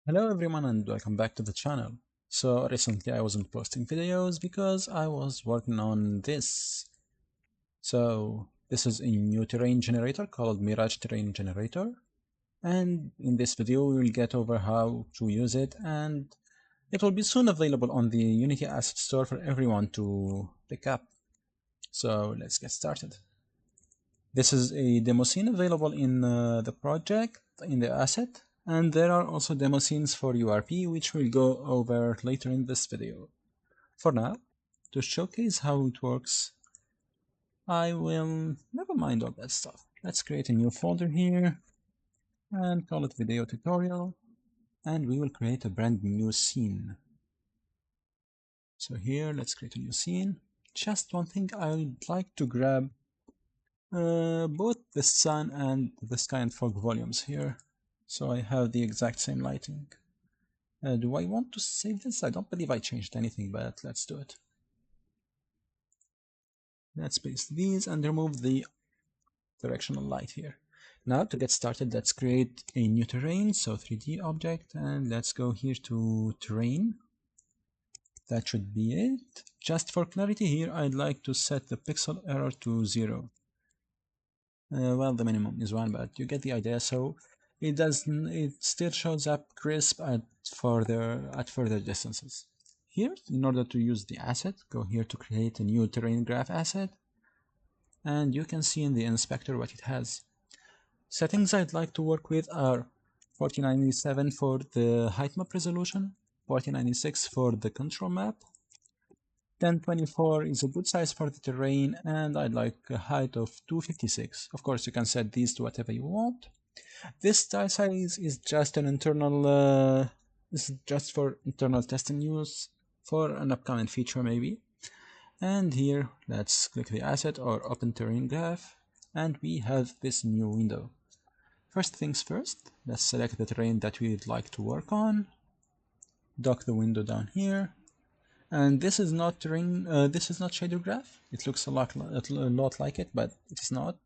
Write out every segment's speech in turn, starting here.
Hello everyone and welcome back to the channel. So recently I wasn't posting videos because I was working on this. So this is a new terrain generator called Mirage Terrain Generator, and in this video we will get over how to use it, and it will be soon available on the Unity Asset Store for everyone to pick up. So let's get started. This is a demo scene available in the project, in the asset, and there are also demo scenes for URP, which we'll go over later in this video. For now, to showcase how it works, I will never mind all that stuff. Let's create a new folder here and call it video tutorial, and we will create a brand new scene. So here, let's create a new scene. Just one thing, I'd like to grab both the sun and the sky and fog volumes here, so I have the exact same lighting. Do I want to save this? I don't believe I changed anything, but let's do it. Let's paste these and remove the directional light here. Now to get started, let's create a new terrain, so 3D object, and let's go here to terrain. That should be it. Just for clarity here, I'd like to set the pixel error to 0. Well, the minimum is 1, but you get the idea. So it still shows up crisp at further distances. Here, in order to use the asset, go here to create a new terrain graph asset, and you can see in the inspector what it has. Settings I'd like to work with are 4097 for the height map resolution, 4096 for the control map, 1024 is a good size for the terrain, and I'd like a height of 256. Of course, you can set these to whatever you want. This style size is just an internal, this is just for internal testing use for an upcoming feature maybe. And here, let's click the asset or open terrain graph, and we have this new window. First things first, let's select the terrain that we'd like to work on, dock the window down here, and this is not terrain, this is not shader graph. It looks a lot like it, but it's not.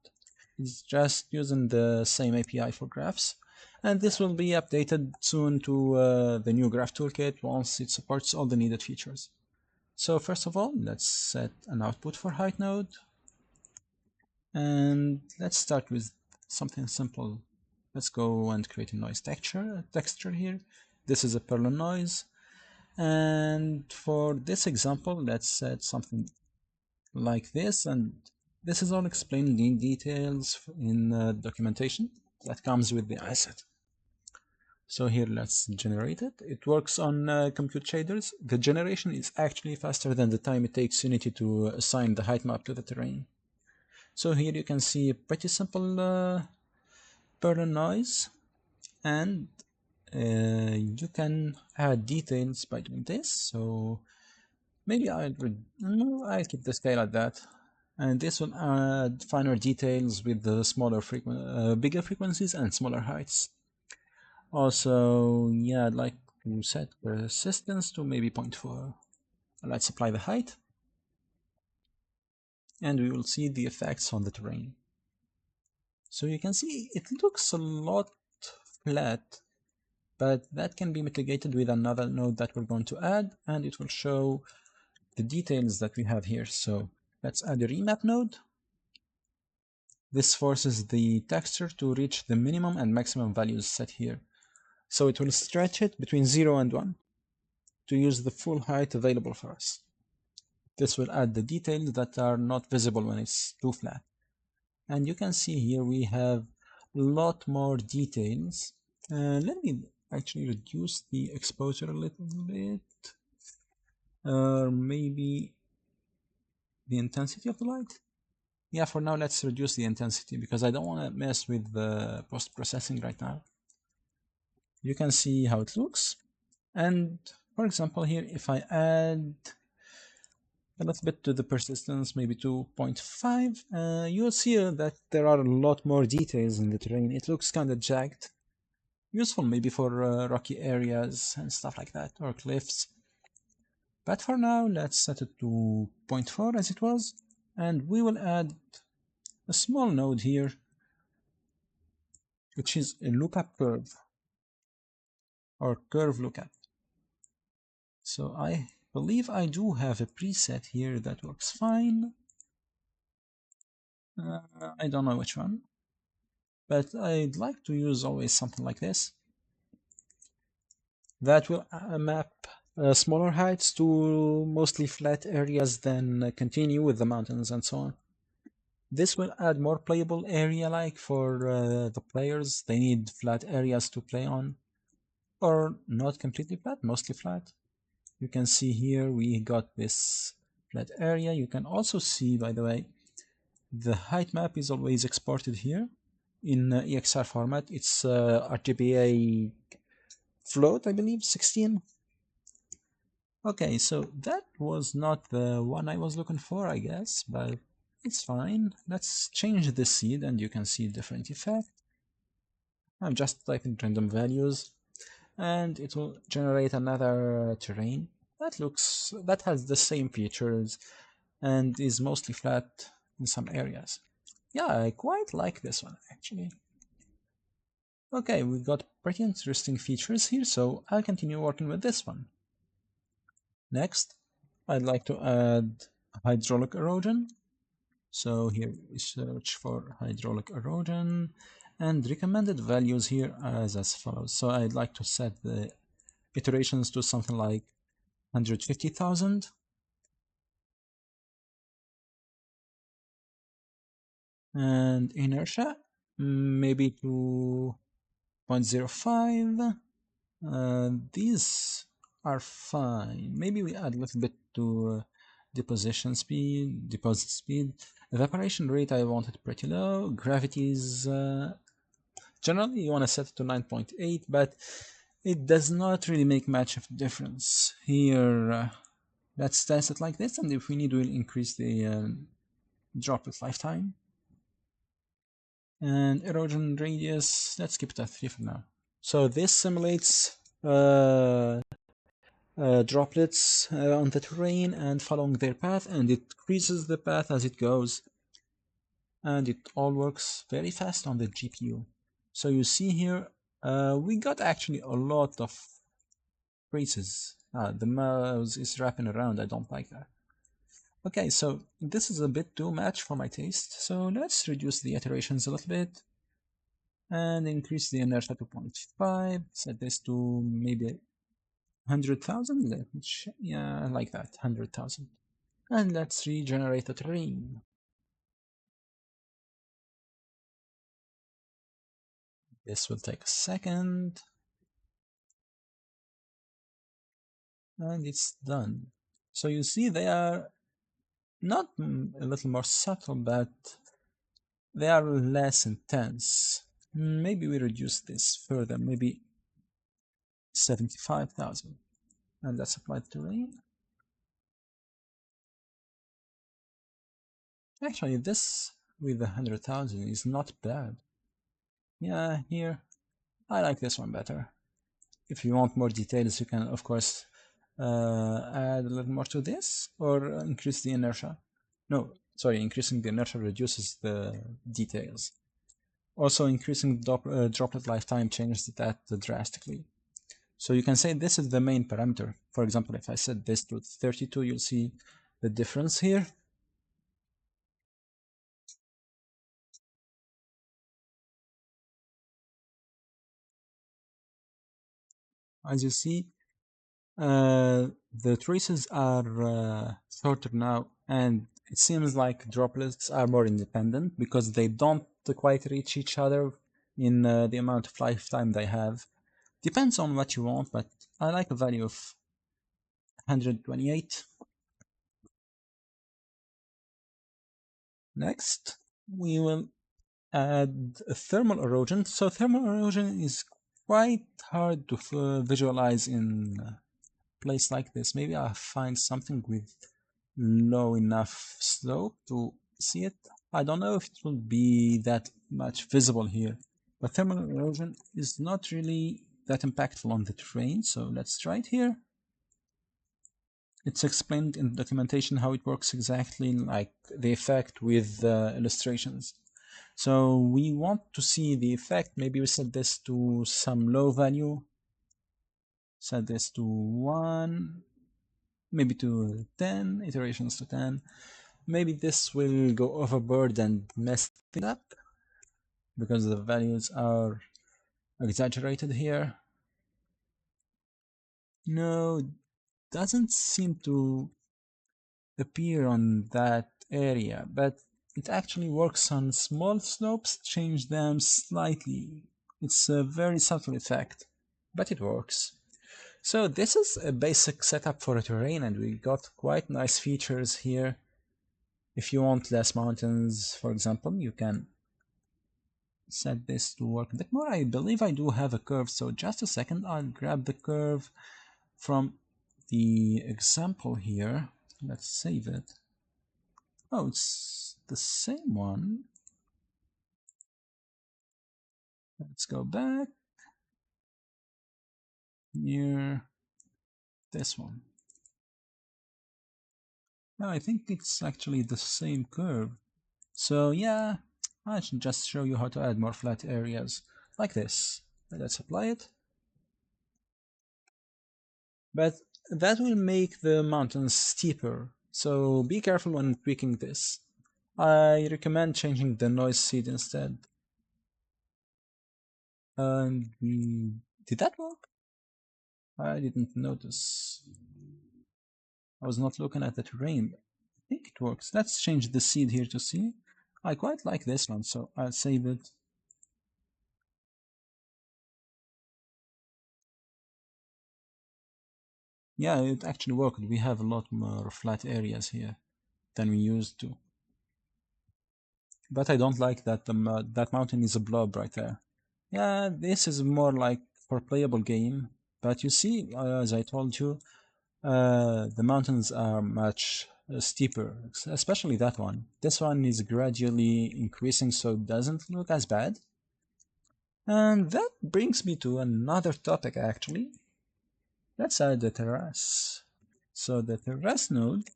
It's just using the same API for graphs, and this will be updated soon to the new graph toolkit once it supports all the needed features. So first of all, let's set an output for height node, and let's start with something simple. Let's go and create a noise texture here. This is a Perlin noise, and for this example, let's set something like this, and this is all explained in details in documentation that comes with the asset. So here, let's generate it. It works on compute shaders. The generation is actually faster than the time it takes Unity to assign the height map to the terrain. So here you can see a pretty simple Perlin noise, and you can add details by doing this. So maybe I'll keep the scale at that, and this will add finer details with the bigger frequencies and smaller heights. Also, yeah, I'd like to set persistence to maybe 0.4. Let's apply the height, and we will see the effects on the terrain. So you can see it looks a lot flat, but that can be mitigated with another node that we're going to add, and it will show the details that we have here. So let's add a remap node. This forces the texture to reach the minimum and maximum values set here. So it will stretch it between 0 and 1 to use the full height available for us. This will add the details that are not visible when it's too flat. And you can see here we have a lot more details. Let me actually reduce the exposure a little bit, or maybe the intensity of the light. Yeah, for now let's reduce the intensity because I don't want to mess with the post-processing right now. You can see how it looks, and for example here, if I add a little bit to the persistence, maybe 2.5, you'll see that there are a lot more details in the terrain. It looks kind of jagged, useful maybe for rocky areas and stuff like that, or cliffs. But for now, let's set it to 0.4 as it was, and we will add a small node here, which is a lookup curve. or curve lookup. So I believe I do have a preset here that works fine. I don't know which one, but I'd like to use always something like this that will map smaller heights to mostly flat areas, then continue with the mountains and so on. This will add more playable area, like for the players. They need flat areas to play on, or not completely flat, mostly flat. You can see here we got this flat area. You can also see, by the way, the height map is always exported here in EXR format. It's RGBA float, I believe, 16. Okay, so that was not the one I was looking for, I guess, but it's fine. Let's change the seed and you can see different effect. I'm just typing random values and it will generate another terrain that has the same features and is mostly flat in some areas. Yeah, I quite like this one actually. Okay, we got pretty interesting features here, so I'll continue working with this one. Next, I'd like to add hydraulic erosion. So here we search for hydraulic erosion and recommended values here as follows. So I'd like to set the iterations to something like 150,000. And inertia, maybe to 0.05. These are fine. Maybe we add a little bit to deposit speed. Evaporation rate, I want it pretty low. Gravity is generally you want to set it to 9.8, but it does not really make much of a difference. Here, let's test it like this, and if we need, we'll increase the droplet lifetime. And erosion radius, let's keep it at 3 for now. So this simulates droplets on the terrain and following their path, and it decreases the path as it goes, and it all works very fast on the GPU. So you see here we got actually a lot of traces. The mouse is wrapping around, I don't like that. Okay, so this is a bit too much for my taste, so let's reduce the iterations a little bit and increase the inertia to 0.5, set this to maybe 100,000. Yeah, I like that, 100,000. And let's regenerate a terrain. This will take a second. And it's done. So you see they are not a little more subtle, but they are less intense. Maybe we reduce this further, maybe 75,000. And let's apply the terrain. Actually, this with 100,000 is not bad. Yeah, here, I like this one better. If you want more details, you can, of course, add a little more to this or increase the inertia. No, sorry, increasing the inertia reduces the details. Also, increasing droplet lifetime changes that drastically. So you can say this is the main parameter. For example, if I set this to 32, you'll see the difference here. As you see, the traces are shorter now, and it seems like droplets are more independent because they don't quite reach each other in the amount of lifetime they have. Depends on what you want, but I like a value of 128. Next, we will add a thermal erosion. So thermal erosion is quite hard to visualize in a place like this. Maybe I'll find something with low enough slope to see it. I don't know if it will be that much visible here, but thermal erosion is not really that impactful on the terrain. So let's try it here. It's explained in the documentation how it works exactly, like the effect with illustrations. So we want to see the effect. Maybe we set this to some low value. Set this to 1, maybe to 10, iterations to 10. Maybe this will go overboard and mess it up because the values are exaggerated here. No, doesn't seem to appear on that area, but it actually works on small slopes, change them slightly. It's a very subtle effect, but it works. So this is a basic setup for a terrain, and we got quite nice features here. If you want less mountains, for example, you can set this to work a bit more. I believe I do have a curve, so just a second, I'll grab the curve from the example here. Let's save it. Oh, it's the same one. Let's go back near this one. No, I think it's actually the same curve. So yeah, I should just show you how to add more flat areas like this. Let's apply it. But that will make the mountains steeper, so be careful when tweaking this. I recommend changing the noise seed instead. And did that work? I didn't notice. I was not looking at the terrain. I think it works. Let's change the seed here to see. I quite like this one, so I'll save it. Yeah, it actually worked. We have a lot more flat areas here than we used to. But I don't like that that mountain is a blob right there. Yeah, this is more like for playable game. But you see, as I told you, the mountains are much steeper, especially that one. This one is gradually increasing, so it doesn't look as bad. And that brings me to another topic actually. Let's add the terrace. So the terrace node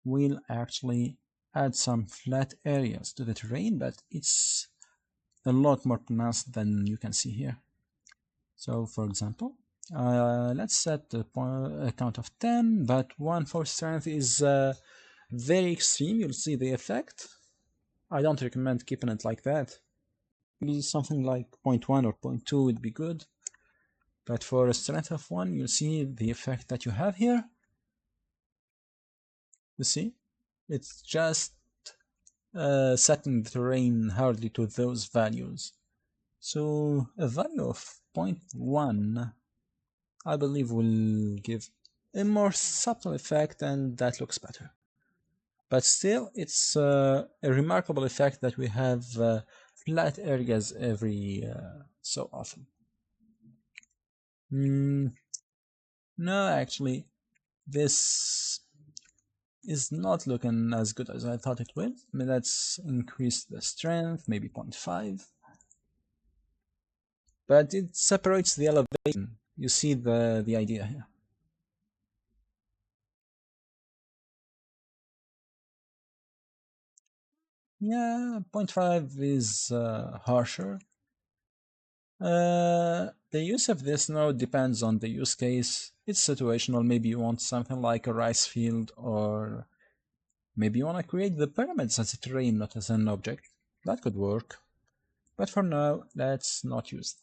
will actually add some flat areas to the terrain, but it's a lot more pronounced than you can see here. So for example, let's set a count of 10, but 1 for strength is very extreme. You'll see the effect. I don't recommend keeping it like that. Maybe something like 0.1 or 0.2 would be good. But for a strength of 1, you'll see the effect that you have here. You see? It's just setting the terrain hardly to those values. So a value of 0.1 I believe will give a more subtle effect, and that looks better. But still, it's a remarkable effect that we have flat areas every so often. No, actually, this is not looking as good as I thought it would. I mean, let's increase the strength, maybe 0.5. But it separates the elevation. You see the idea here. Yeah, 0.5 is harsher. The use of this node depends on the use case. It's situational. Maybe you want something like a rice field, or maybe you want to create the pyramids as a terrain, not as an object. That could work. But for now, let's not use that.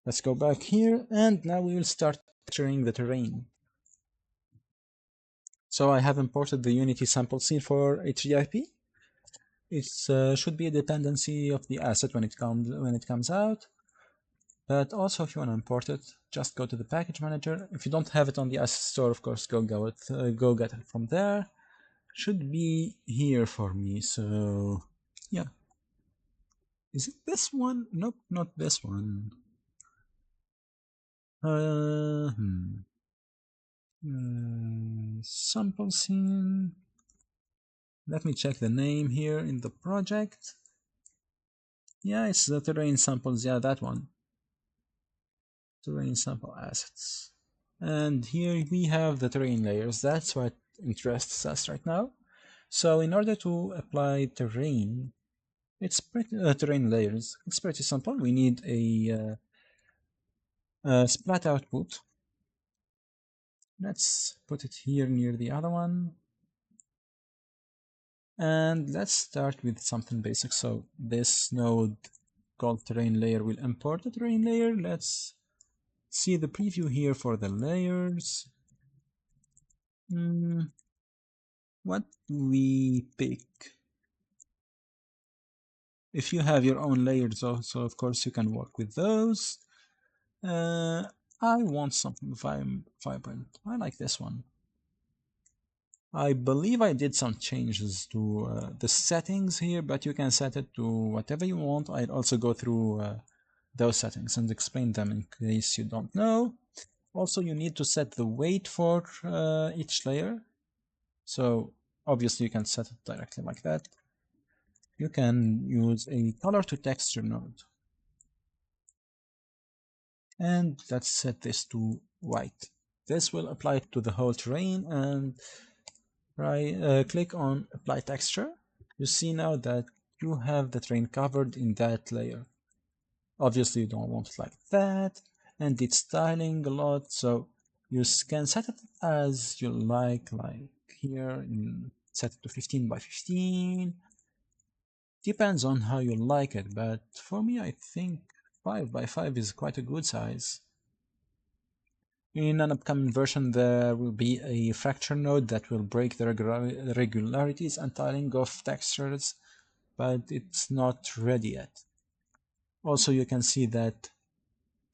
Let's go back here, and now we will start texturing the terrain. So I have imported the Unity sample scene for HDIP. It should be a dependency of the asset when it comes out. But also, if you want to import it, just go to the package manager. If you don't have it on the asset store, of course, go get it from there. Should be here for me. So yeah, is it this one? Nope, not this one. Sample scene. Let me check the name here in the project. Yeah, it's the terrain samples. Yeah, that one. Terrain sample assets. And here we have the terrain layers. That's what interests us right now. So in order to apply terrain, it's pretty terrain layers. It's pretty simple. We need Splat output. Let's put it here near the other one. And let's start with something basic. So this node called terrain layer will import the terrain layer. Let's see the preview here for the layers. What do we pick? If you have your own layers also, of course, you can work with those. I want something vibrant. I like this one. I believe I did some changes to the settings here, but you can set it to whatever you want. I'll also go through those settings and explain them in case you don't know. Also, you need to set the weight for each layer. So obviously you can set it directly like that. You can use a color to texture node. And let's set this to white. This will apply to the whole terrain, and click on apply texture. You see now that you have the terrain covered in that layer. Obviously you don't want it like that, and it's styling a lot, so you can set it as you like here, set it to 15 by 15. Depends on how you like it, but for me I think 5 by 5 is quite a good size. In an upcoming version, there will be a fracture node that will break the regularities and tiling of textures, but it's not ready yet. Also, you can see that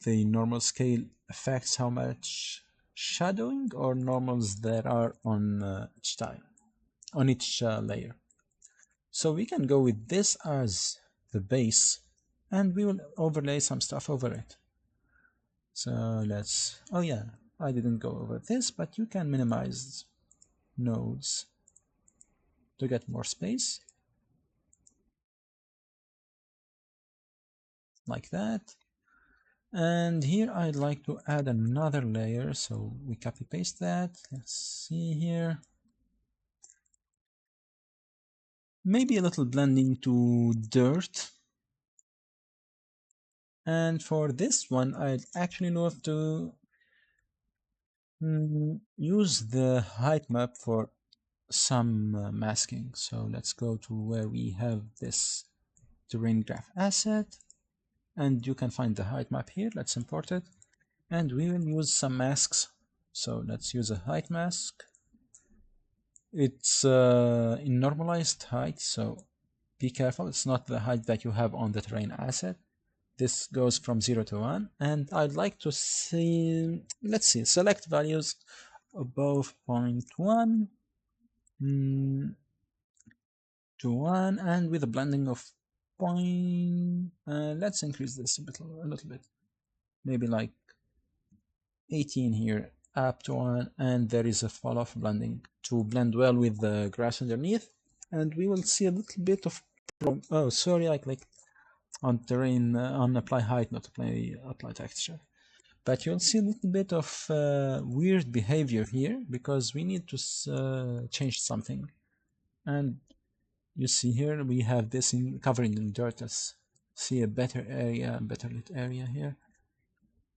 the normal scale affects how much shadowing or normals there are on each tile, on each layer. So we can go with this as the base, and we will overlay some stuff over it. So let's, oh yeah, I didn't go over this, but you can minimize nodes to get more space, like that. And here I'd like to add another layer, so we copy paste that. Let's see here. Maybe a little blending to dirt. And for this one, I'd actually love to use the height map for some masking. So let's go to where we have this terrain graph asset, and you can find the height map here. Let's import it, and we will use some masks. So let's use a height mask. It's in normalized height, so be careful. It's not the height that you have on the terrain asset. This goes from 0 to 1, and I'd like to see, let's see, select values above 0.1 to 1, and with a blending of point, let's increase this a little bit, maybe like 18 here, up to 1, and there is a fall-off blending to blend well with the grass underneath, and we will see a little bit of, oh sorry, I clicked on terrain, on apply height, not apply texture. But you'll see a little bit of weird behavior here because we need to change something. And you see here we have this covering in dirt. Let's see a better area, better lit area here.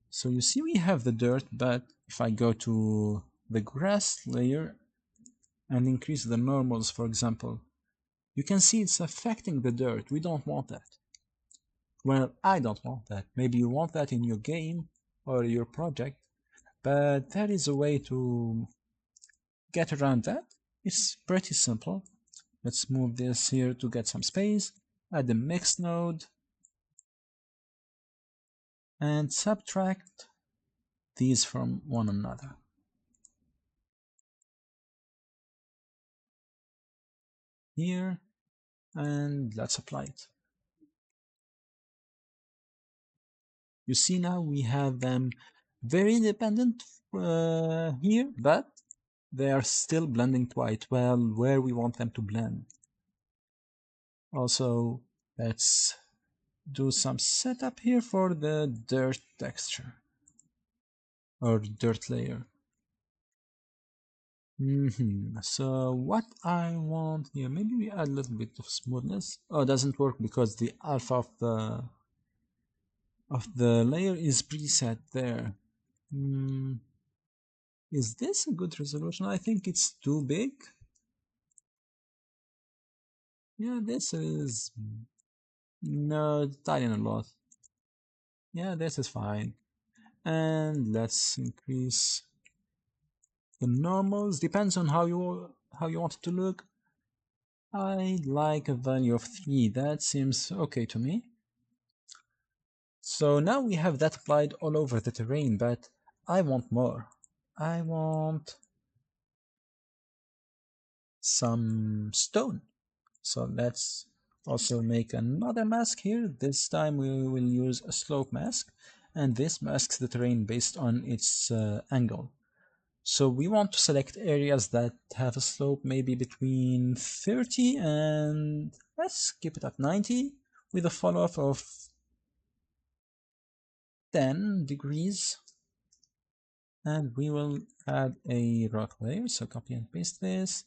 So you see we have the dirt, but if I go to the grass layer and increase the normals, for example, you can see it's affecting the dirt. We don't want that. Well, I don't want that. Maybe you want that in your game or your project, but there is a way to get around that. It's pretty simple. Let's move this here to get some space, add the mix node, and subtract these from one another. Here, and let's apply it. You see now we have them very independent here, but they are still blending quite well where we want them to blend. Also, let's do some setup here for the dirt texture or dirt layer. So what I want here, maybe we add a little bit of smoothness. Oh, it doesn't work because the alpha of the of the layer is preset there. Hmm, is this a good resolution? I think it's too big. Yeah, this is... No, tiny a lot. Yeah, this is fine. And let's increase the normals. Depends on how you want it to look. I like a value of 3. That seems okay to me. So now we have that applied all over the terrain, but I want more. I want some stone. So let's also make another mask here. This time we will use a slope mask, and this masks the terrain based on its angle. So we want to select areas that have a slope maybe between 30 and let's keep it at 90 with a follow-up of 10 degrees. And we will add a rock layer. So copy and paste this,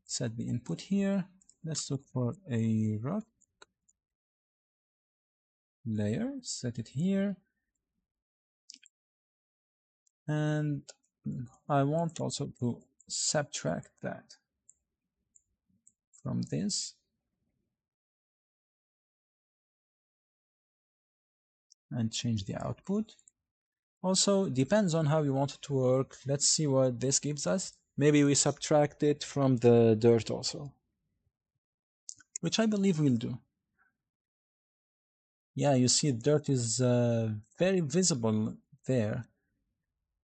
set the input here. Let's look for a rock layer, set it here. And I want also to subtract that from this and change the output. Also, depends on how you want it to work. Let's see what this gives us. Maybe we subtract it from the dirt also, which I believe we'll do. Yeah, you see dirt is very visible there.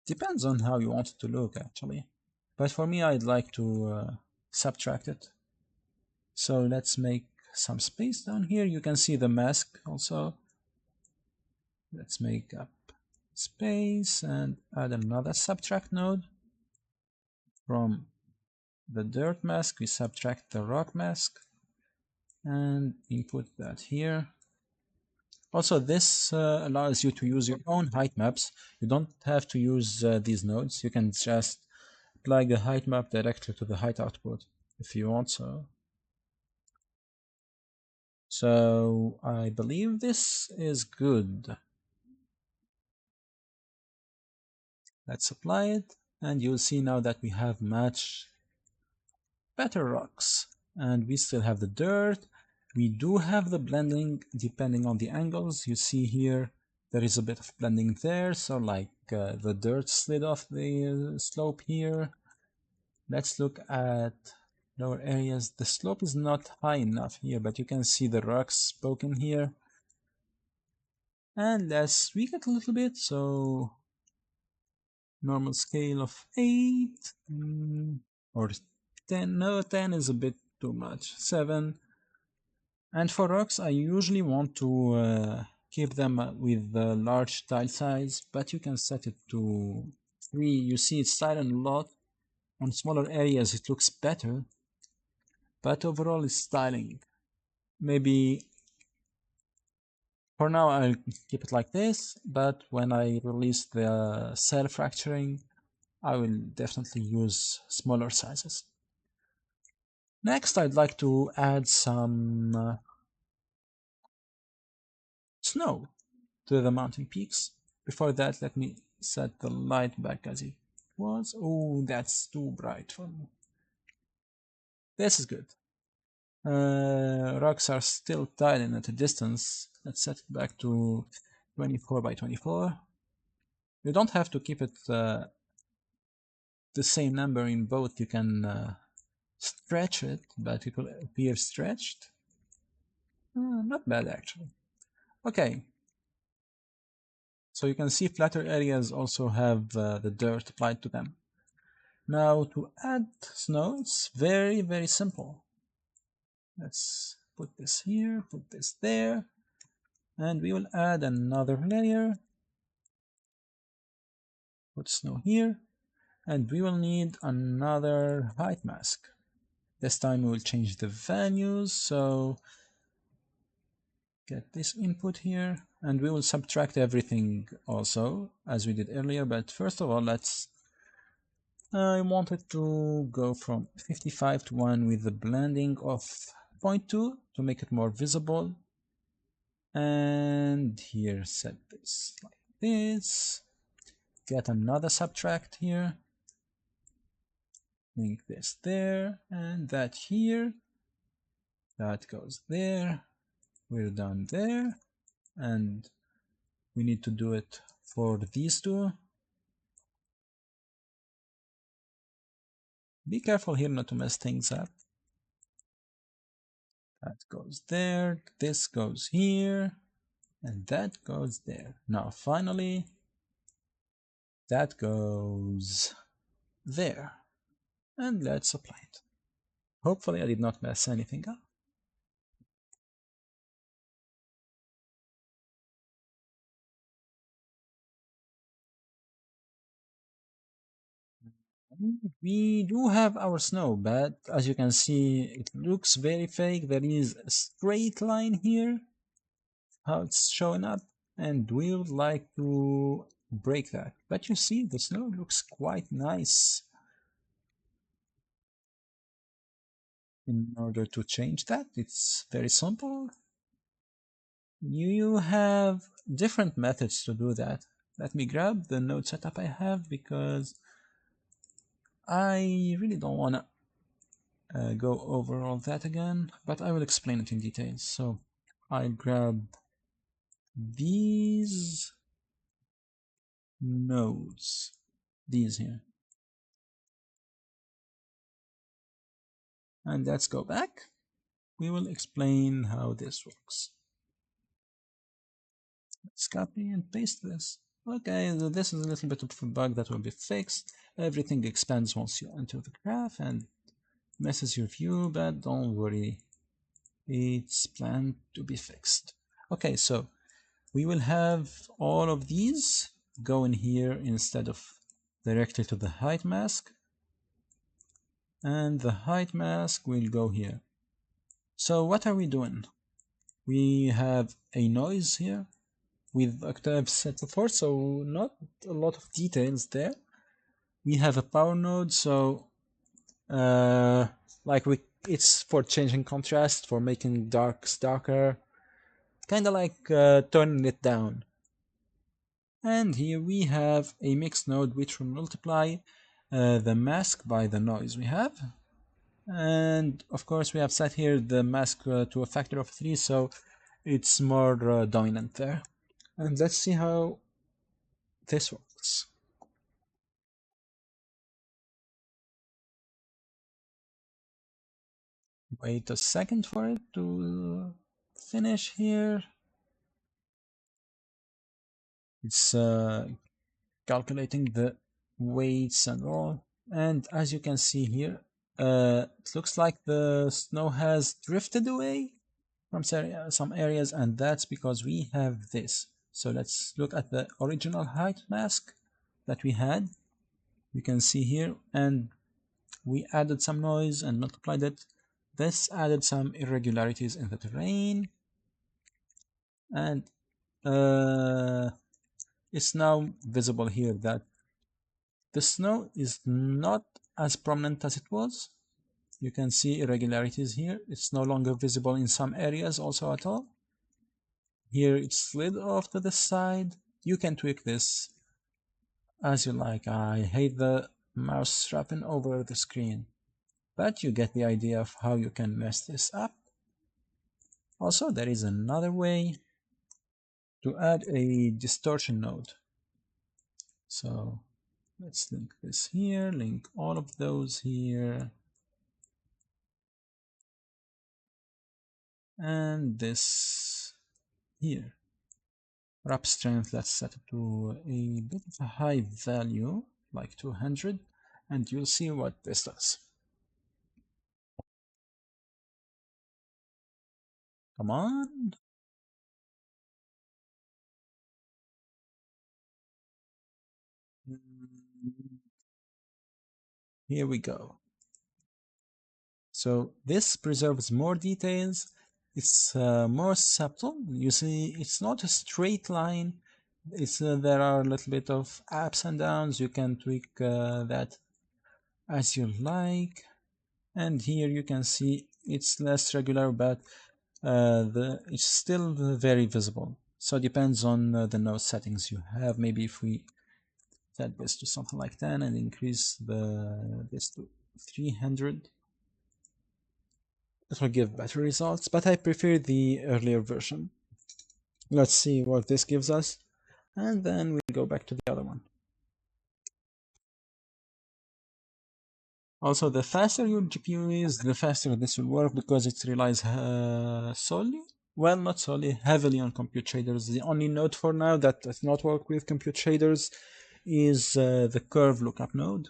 Depends on how you want it to look, actually. But for me, I'd like to subtract it. So let's make some space down here. You can see the mask also. Let's make up space and add another subtract node. From the dirt mask, we subtract the rock mask and input that here. Also, this allows you to use your own height maps. You don't have to use these nodes. You can just plug a height map directly to the height output if you want so. So I believe this is good. Let's apply it, and you'll see now that we have much better rocks. And we still have the dirt. We do have the blending depending on the angles. You see here there is a bit of blending there, so like the dirt slid off the slope here. Let's look at lower areas. The slope is not high enough here, but you can see the rocks spoken here. And let's tweak it a little bit. So normal scale of 8 or 10. No, 10 is a bit too much. 7. And for rocks, I usually want to keep them with the large tile size, but you can set it to 3. You see it's silent a lot. On smaller areas, it looks better, but overall it's styling. Maybe for now I'll keep it like this, but when I release the cell fracturing, I will definitely use smaller sizes. Next, I'd like to add some snow to the mountain peaks. Before that, let me set the light back as it was. Oh, that's too bright for me. This is good. Rocks are still tiling at a distance. Let's set it back to 24 by 24. You don't have to keep it the same number in both. You can stretch it, but it will appear stretched. Not bad, actually. Okay. So you can see flatter areas also have the dirt applied to them. Now to add snow, it's very, very simple. Let's put this here, put this there, and we will add another layer. Put snow here, and we will need another height mask. This time we will change the values, so get this input here, and we will subtract everything also, as we did earlier, but first of all, I wanted to go from 55 to 1 with the blending of 0.2 to make it more visible. And here set this like this. Get another subtract here. Link this there and that here. That goes there. We're done there. And we need to do it for these two. Be careful here not to mess things up. That goes there, this goes here, and that goes there. Now finally, that goes there. And let's apply it. Hopefully I did not mess anything up. We do have our snow, but as you can see, it looks very fake. There is a straight line here, how it's showing up, and we would like to break that. But you see, the snow looks quite nice. In order to change that, it's very simple. You have different methods to do that. Let me grab the node setup I have because I really don't want to go over all that again, but I will explain it in detail. So I'll grab these nodes, these here. And let's go back. We will explain how this works. Let's copy and paste this. Okay, so this is a little bit of a bug that will be fixed. Everything expands once you enter the graph and messes your view, but don't worry, it's planned to be fixed. Okay, so we will have all of these go in here instead of directly to the height mask, and the height mask will go here. So what are we doing? We have a noise here with octave set to 4, so not a lot of details there. We have a power node, so it's for changing contrast, for making darks darker, kind of like turning it down. And here we have a mix node which will multiply the mask by the noise we have. And of course we have set here the mask to a factor of 3, so it's more dominant there. And let's see how this works. Wait a second for it to finish here. It's calculating the weights and all. And as you can see here, it looks like the snow has drifted away from some areas, and that's because we have this. So let's look at the original height mask that we had. You can see here, and we added some noise and multiplied it. This added some irregularities in the terrain, and it's now visible here that the snow is not as prominent as it was. You can see irregularities here. It's no longer visible in some areas also at all. Here it slid off to the side. You can tweak this as you like. I hate the mouse strapping over the screen, but you get the idea of how you can mess this up. Also, there is another way to add a distortion node. So let's link this here, link all of those here, and this here. Wrap strength, let's set it to a bit of a high value, like 200, and you'll see what this does. Come on. Here we go. So this preserves more details. It's more subtle. You see, it's not a straight line. It's there are a little bit of ups and downs. You can tweak that as you like. And here you can see it's less regular, but it's still very visible. So it depends on the node settings you have. Maybe if we set this to something like 10 and increase this to 300, it will give better results, but I prefer the earlier version. Let's see what this gives us, and then we'll go back to the other one. Also, the faster your GPU is, the faster this will work because it relies solely, well, not solely, heavily on compute shaders. The only node for now that does not work with compute shaders is the curve lookup node.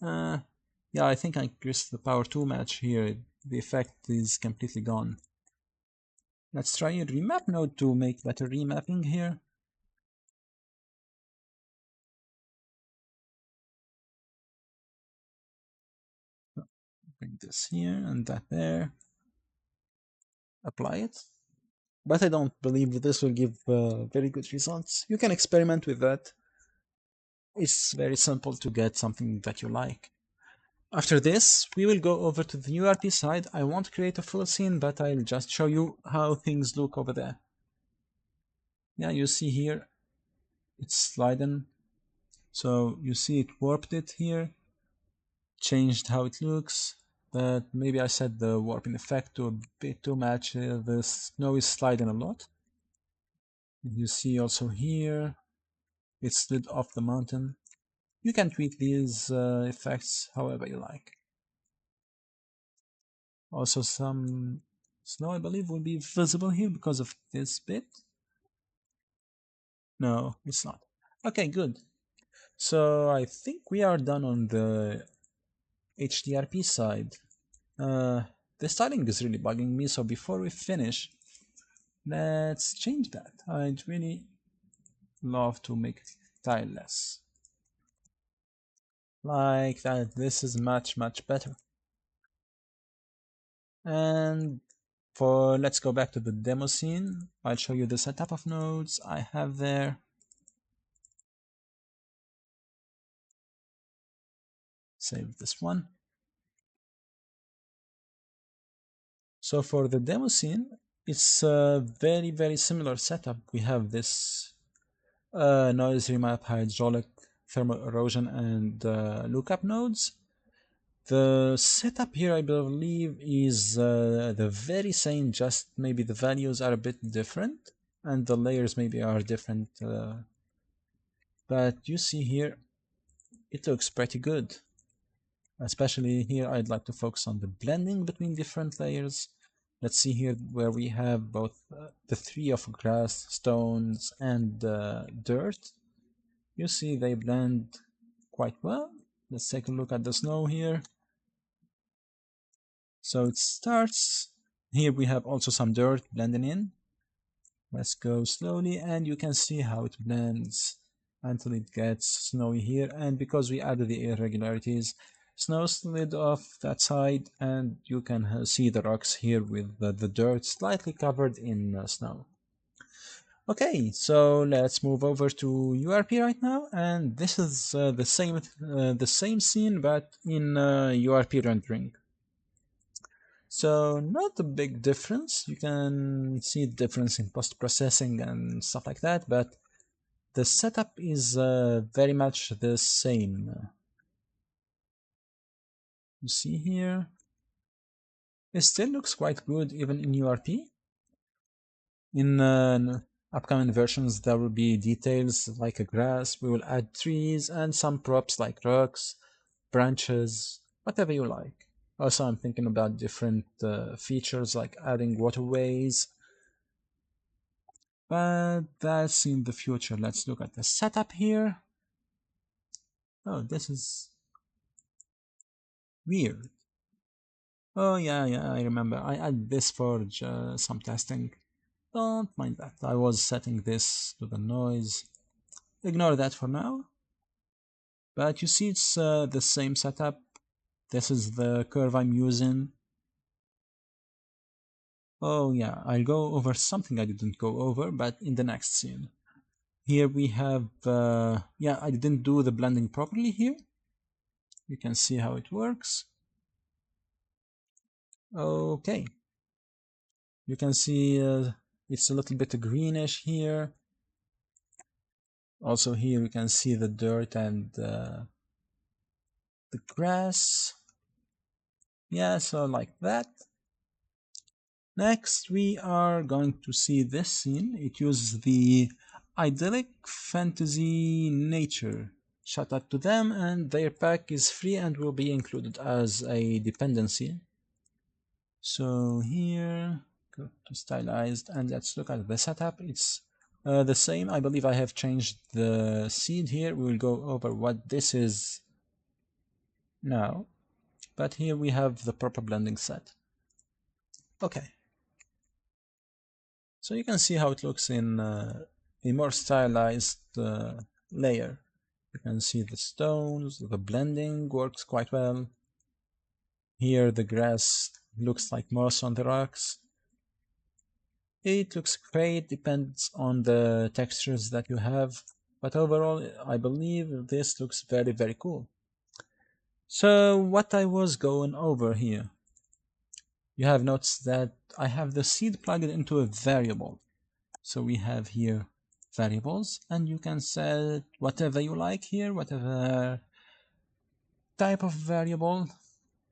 Yeah, I think I increased the power too much here. The effect is completely gone. Let's try a remap node to make better remapping here. Bring this here and that there. Apply it. But I don't believe this will give very good results. You can experiment with that. It's very simple to get something that you like. After this, we will go over to the URP side. I won't create a full scene, but I'll just show you how things look over there. Yeah, you see here, it's sliding. So you see it warped it here, changed how it looks, but maybe I set the warping effect to a bit too much. The snow is sliding a lot. You see also here, it slid off the mountain. You can tweak these effects however you like. Also some snow, I believe, will be visible here because of this bit. No, it's not. Okay, good. So I think we are done on the HDRP side. The styling is really bugging me, so before we finish, let's change that. I'd really love to make it tileless. Like that. This is much, much better. And let's go back to the demo scene. I'll show you the setup of nodes I have there. Save this one. So for the demo scene, it's a very, very similar setup. We have this noise remap, hydraulic, thermal erosion, and lookup nodes. The setup here, I believe, is the very same, just maybe the values are a bit different, and the layers maybe are different. But you see here, it looks pretty good. Especially here, I'd like to focus on the blending between different layers. Let's see here where we have both the three of grass, stones, and dirt. You see they blend quite well. Let's take a look at the snow here. So it starts, here we have also some dirt blending in. Let's go slowly and you can see how it blends until it gets snowy here. And because we added the irregularities, snow slid off that side and you can see the rocks here with the dirt slightly covered in snow. Okay, so let's move over to URP right now, and this is the same scene but in URP rendering. So not a big difference. You can see the difference in post-processing and stuff like that, but the setup is very much the same. You see here, it still looks quite good even in URP. In upcoming versions, there will be details like a grass. We will add trees and some props like rocks, branches, whatever you like. Also, I'm thinking about different features like adding waterways. But that's in the future. Let's look at the setup here. Oh, this is weird. Oh, yeah, I remember. I added this for some testing. Don't mind that. I was setting this to the noise. Ignore that for now. But you see it's the same setup. This is the curve I'm using. Oh yeah, I'll go over something I didn't go over, but in the next scene. Here we have, yeah, I didn't do the blending properly here. You can see how it works. Okay. You can see it's a little bit greenish here. Also here you can see the dirt and the grass. Yeah, so like that. Next, we are going to see this scene. It uses the idyllic fantasy nature. Shout out to them, and their pack is free and will be included as a dependency. So here, go to stylized, and let's look at the setup. It's the same. I believe I have changed the seed here. We will go over what this is now, but here we have the proper blending set. Okay, so you can see how it looks in a more stylized layer. You can see the stones, the blending works quite well. Here the grass looks like moss on the rocks. It looks great, depends on the textures that you have, but overall I believe this looks very, very cool. So what I was going over here, you have noticed that I have the seed plugged into a variable. So we have here variables, and you can set whatever you like here, whatever type of variable.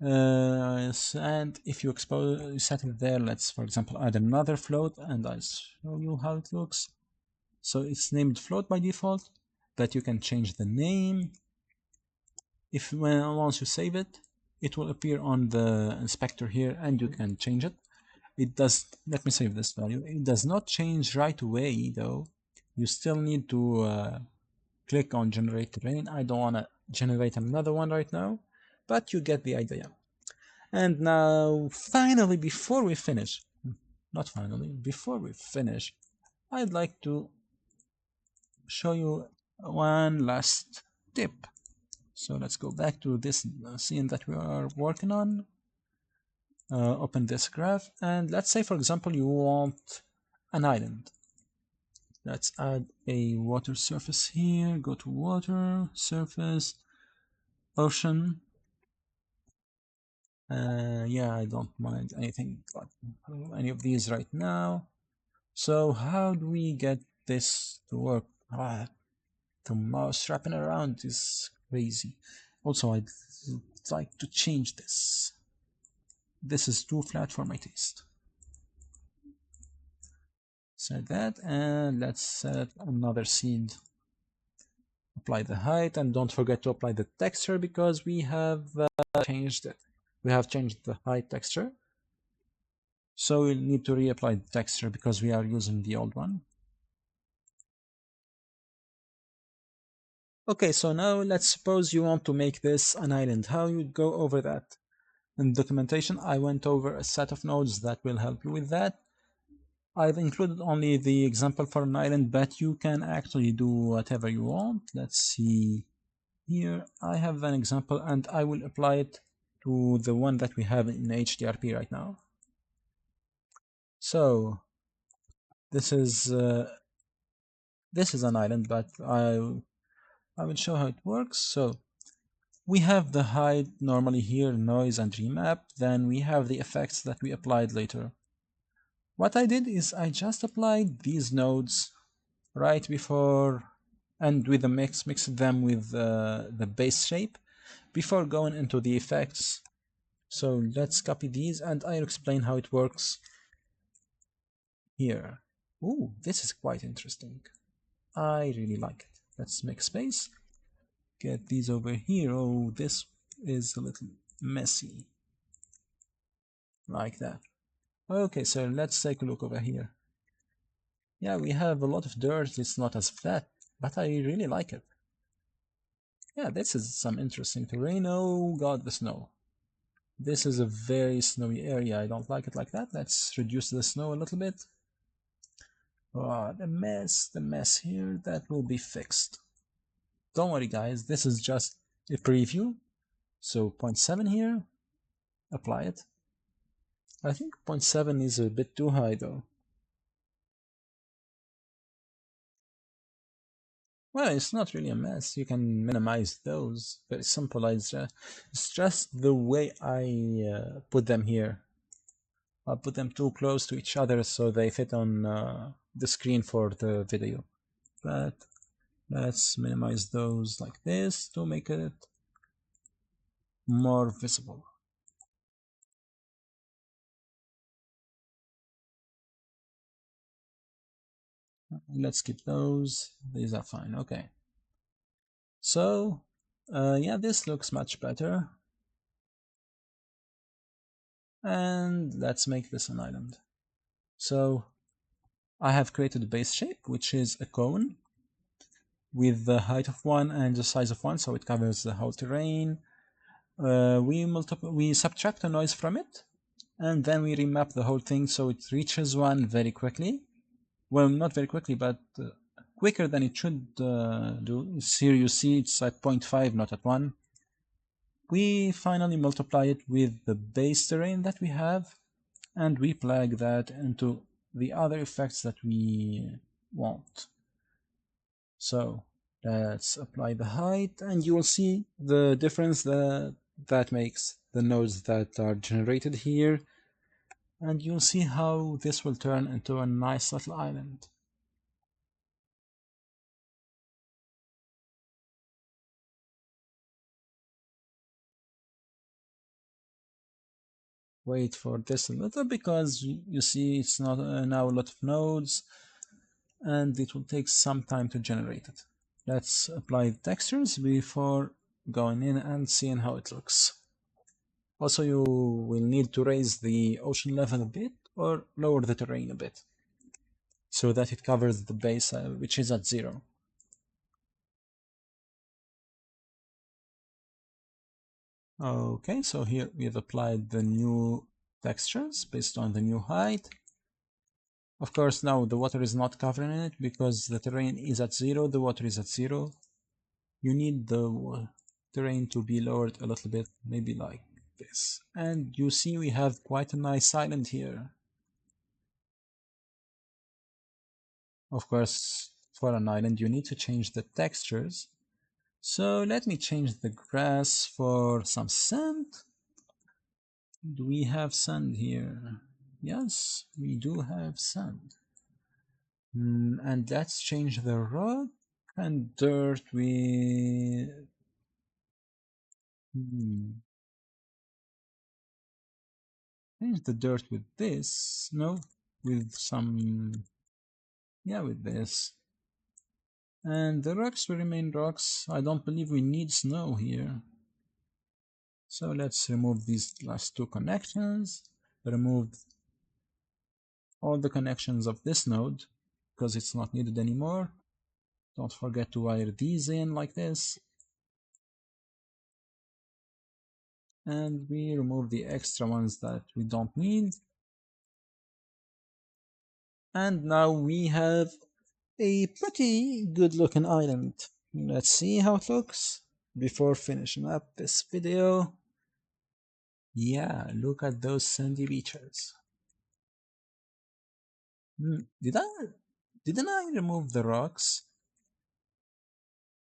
And if you set it there, let's for example add another float, and I'll show you how it looks. So it's named float by default, but you can change the name. Once you save it, it will appear on the inspector here, and you can change it. It does. Let me save this value. It does not change right away though. You still need to click on generate terrain. I don't want to generate another one right now, but you get the idea. And now, finally, before we finish, not finally, before we finish, I'd like to show you one last tip. So let's go back to this scene that we are working on. Open this graph, and let's say, for example, you want an island. Let's add a water surface here. Go to water, surface, ocean. Yeah, I don't mind anything but any of these right now. So how do we get this to work? The mouse wrapping around is crazy. Also, I'd like to change this. This is too flat for my taste. Set that, and let's set another seed. Apply the height, and don't forget to apply the texture because we have changed it. We have changed the height texture. So we'll need to reapply the texture because we are using the old one. Okay, so now let's suppose you want to make this an island. How you would go over that? In documentation, I went over a set of nodes that will help you with that. I've included only the example for an island, but you can actually do whatever you want. Let's see here. I have an example and I will apply it to the one that we have in HDRP right now. So this is an island, but I will show how it works. So we have the height normally here, noise and remap. Then we have the effects that we applied later. What I did is I just applied these nodes right before, and with the mixed them with the base shape before going into the effects. So let's copy these and I'll explain how it works here. Ooh, this is quite interesting. I really like it. Let's make space. Get these over here. Oh, this is a little messy. Like that. Okay, so let's take a look over here. Yeah, we have a lot of dirt. It's not as flat, but I really like it. Yeah, this is some interesting terrain. Oh god, the snow. This is a very snowy area. I don't like it like that. Let's reduce the snow a little bit. Oh, the mess here, that will be fixed. Don't worry guys, this is just a preview. So 0.7 here, apply it. I think 0.7 is a bit too high though. Well, it's not really a mess. You can minimize those. Very simple. It's just the way I put them here. I'll put them too close to each other so they fit on the screen for the video. But let's minimize those like this to make it more visible. Let's keep those. These are fine. Okay. So, yeah, this looks much better. And let's make this an island. So, I have created a base shape, which is a cone with the height of 1 and the size of 1, so it covers the whole terrain. We subtract the noise from it, and then we remap the whole thing so it reaches 1 very quickly. Well, not very quickly, but quicker than it should do. Here you see it's at 0.5, not at 1. We finally multiply it with the base terrain that we have, and we plug that into the other effects that we want. So let's apply the height, and you will see the difference that makes the nodes that are generated here, and you'll see how this will turn into a nice little island. Wait for this a little because you see it's not now a lot of nodes, and it will take some time to generate it. Let's apply the textures before going in and seeing how it looks. Also, you will need to raise the ocean level a bit or lower the terrain a bit so that it covers the base, which is at 0. Okay, so here we have applied the new textures based on the new height. Of course, now the water is not covering it because the terrain is at 0, the water is at 0. You need the terrain to be lowered a little bit, maybe like this. And you see we have quite a nice island here. Of course, for an island you need to change the textures. So let me change the grass for some sand. Do we have sand here? Yes, we do have sand. And let's change the rock and dirt with... Change the dirt with this. No, with some... Yeah, with this. And the rocks will remain rocks. I don't believe we need snow here. So let's remove these last two connections. Remove all the connections of this node because it's not needed anymore. Don't forget to wire these in like this. And we remove the extra ones that we don't need. And now we have a pretty good looking island. Let's see how it looks before finishing up this video. Yeah, look at those sandy beaches. Didn't I remove the rocks?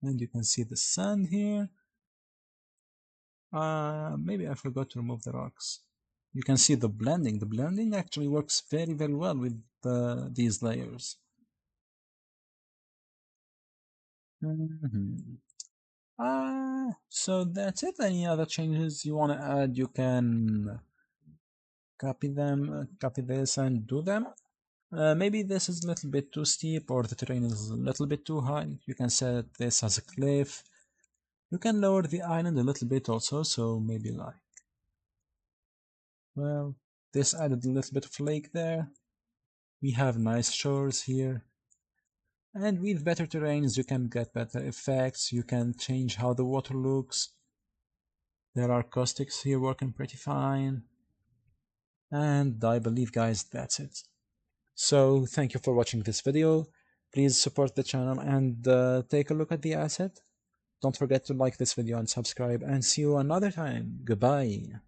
And you can see the sand here. Maybe I forgot to remove the rocks. You can see the blending. The blending actually works very, very well with these layers. So that's it. Any other changes you want to add, you can copy them, copy this and do them. Maybe this is a little bit too steep or the terrain is a little bit too high. You can set this as a cliff. You can lower the island a little bit also, so maybe like, well, this added a little bit of lake there. We have nice shores here. And with better terrains, you can get better effects. You can change how the water looks. There are caustics here working pretty fine. And I believe, guys, that's it. So thank you for watching this video. Please support the channel and take a look at the asset. Don't forget to like this video and subscribe, and see you another time. Goodbye.